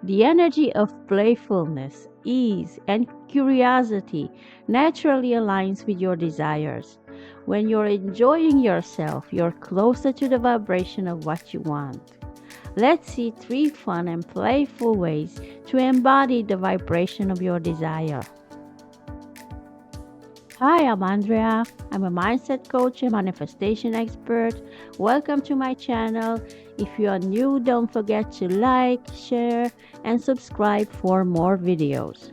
The energy of playfulness, ease, and curiosity naturally aligns with your desires. When you're enjoying yourself, you're closer to the vibration of what you want. Let's see 3 fun and playful ways to embody the vibration of your desire. Hi, I'm Andrea. I'm a mindset coach and manifestation expert. Welcome to my channel. If you are new, don't forget to like, share, and subscribe for more videos.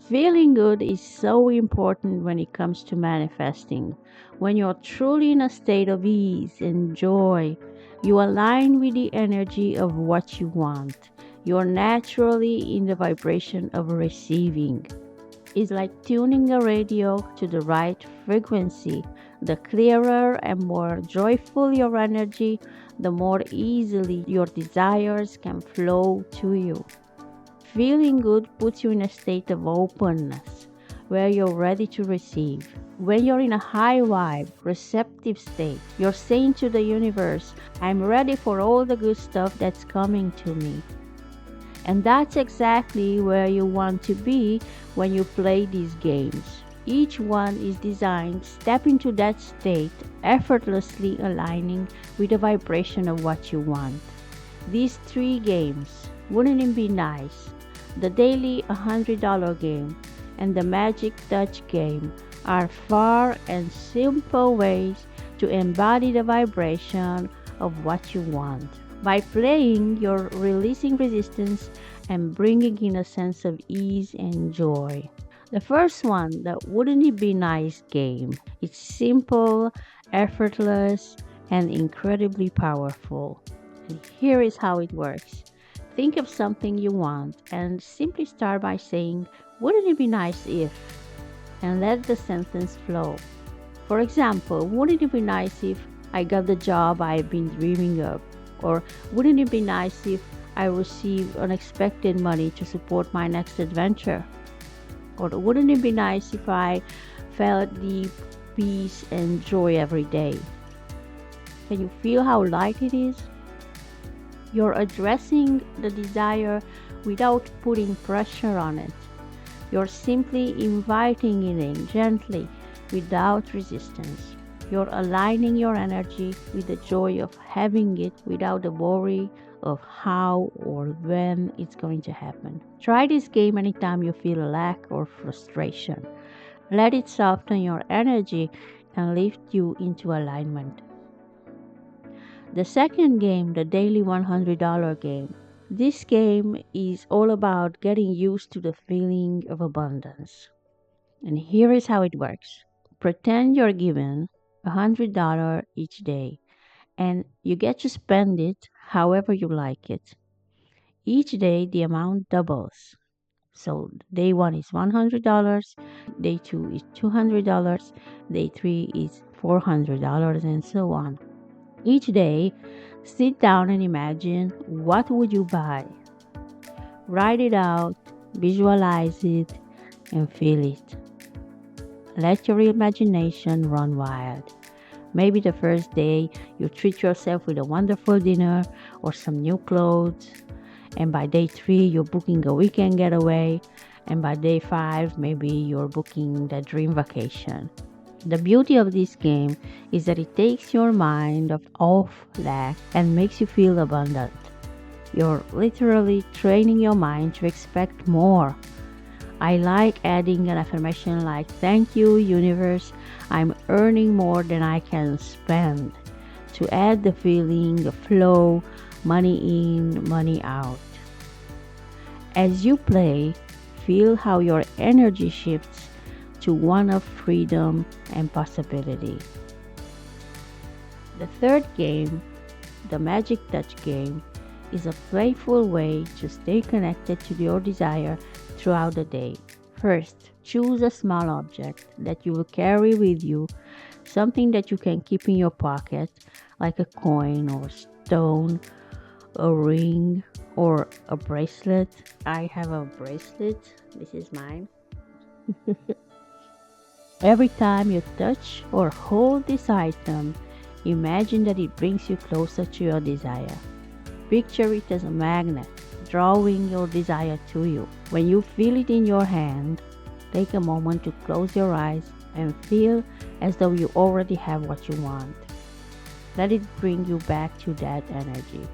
Feeling good is so important when it comes to manifesting. When you're truly in a state of ease and joy, you align with the energy of what you want. You're naturally in the vibration of receiving. It's like tuning a radio to the right frequency. The clearer and more joyful your energy, the more easily your desires can flow to you. Feeling good puts you in a state of openness where you're ready to receive. When you're in a high vibe, receptive state, you're saying to the universe, I'm ready for all the good stuff that's coming to me. And that's exactly where you want to be when you play these games. Each one is designed to step into that state, effortlessly aligning with the vibration of what you want. These 3 games, wouldn't it be nice? The daily $100 game and the magic touch game are far and simple ways to embody the vibration of what you want. By playing, you're releasing resistance and bringing in a sense of ease and joy. The first one, the Wouldn't It Be Nice game. It's simple, effortless, and incredibly powerful. And here is how it works. Think of something you want and simply start by saying, wouldn't it be nice if? And let the sentence flow. For example, wouldn't it be nice if I got the job I've been dreaming of? Or wouldn't it be nice if I received unexpected money to support my next adventure? Or wouldn't it be nice if I felt deep peace and joy every day? Can you feel how light it is? You're addressing the desire without putting pressure on it. You're simply inviting it in gently without resistance. You're aligning your energy with the joy of having it without the worry of how or when it's going to happen. Try this game anytime you feel a lack or frustration. Let it soften your energy and lift you into alignment. The second game, the daily $100 game. This game is all about getting used to the feeling of abundance. And here is how it works. Pretend you're given $100 each day and you get to spend it however you like it. Each day the amount doubles. So day 1 is $100, day 2 is $200, day 3 is $400, and so on. Each day, sit down and imagine, what would you buy? Write it out, visualize it, and feel it. Let your imagination run wild. Maybe the first day you treat yourself with a wonderful dinner or some new clothes, and by day 3 you're booking a weekend getaway, and by day 5 maybe you're booking the dream vacation. The beauty of this game is that it takes your mind off lack and makes you feel abundant. You're literally training your mind to expect more. I like adding an affirmation like, thank you, universe, I'm earning more than I can spend, to add the feeling of flow, money in, money out. As you play, feel how your energy shifts to one of freedom and possibility. The third game, the Magic Touch game, is a playful way to stay connected to your desire throughout the day. First, choose a small object that you will carry with you, something that you can keep in your pocket, like a coin or stone, a ring, or a bracelet. I have a bracelet. This is mine. Every time you touch or hold this item, imagine that it brings you closer to your desire. Picture it as a magnet, drawing your desire to you. When you feel it in your hand, take a moment to close your eyes and feel as though you already have what you want. Let it bring you back to that energy,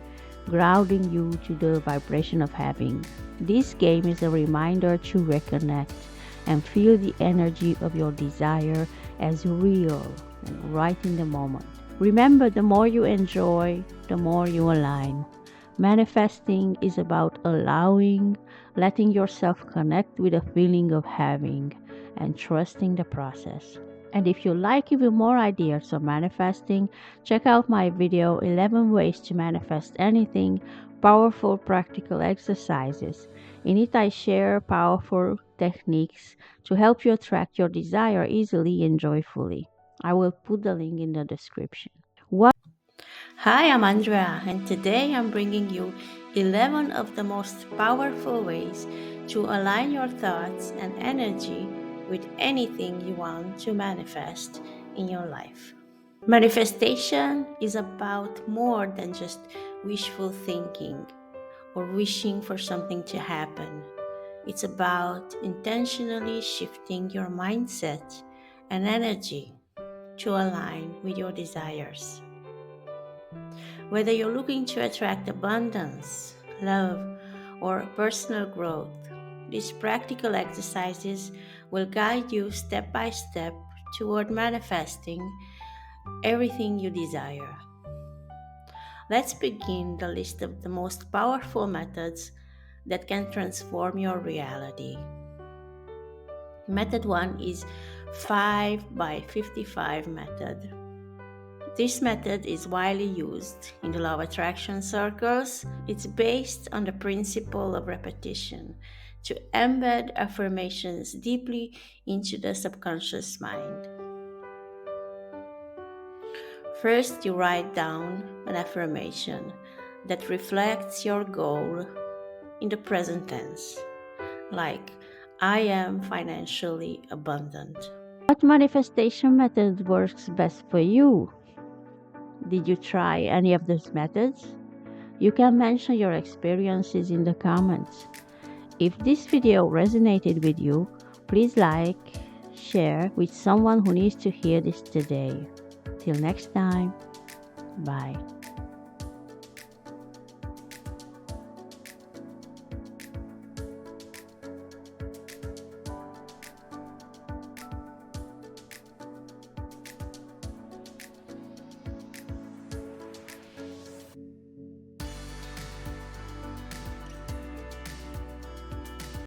grounding you to the vibration of having. This game is a reminder to reconnect and feel the energy of your desire as real and right in the moment. Remember, the more you enjoy, the more you align. Manifesting is about allowing, letting yourself connect with the feeling of having, and trusting the process. And if you like even more ideas on manifesting, check out my video 11 Ways to Manifest Anything, Powerful Practical Exercises. In it I share powerful techniques to help you attract your desire easily and joyfully. I will put the link in the description. Hi, I'm Andrea, and today I'm bringing you 11 of the most powerful ways to align your thoughts and energy with anything you want to manifest in your life. Manifestation is about more than just wishful thinking or wishing for something to happen. It's about intentionally shifting your mindset and energy to align with your desires. Whether you're looking to attract abundance, love, or personal growth, these practical exercises will guide you step by step toward manifesting everything you desire. Let's begin the list of the most powerful methods that can transform your reality. Method 1 is 5 by 55 method. This method is widely used in the law of attraction circles. It's based on the principle of repetition to embed affirmations deeply into the subconscious mind. First, you write down an affirmation that reflects your goal in the present tense, like, I am financially abundant. What manifestation method works best for you? Did you try any of these methods? You can mention your experiences in the comments. If this video resonated with you, please like, share with someone who needs to hear this today. Till next time, bye.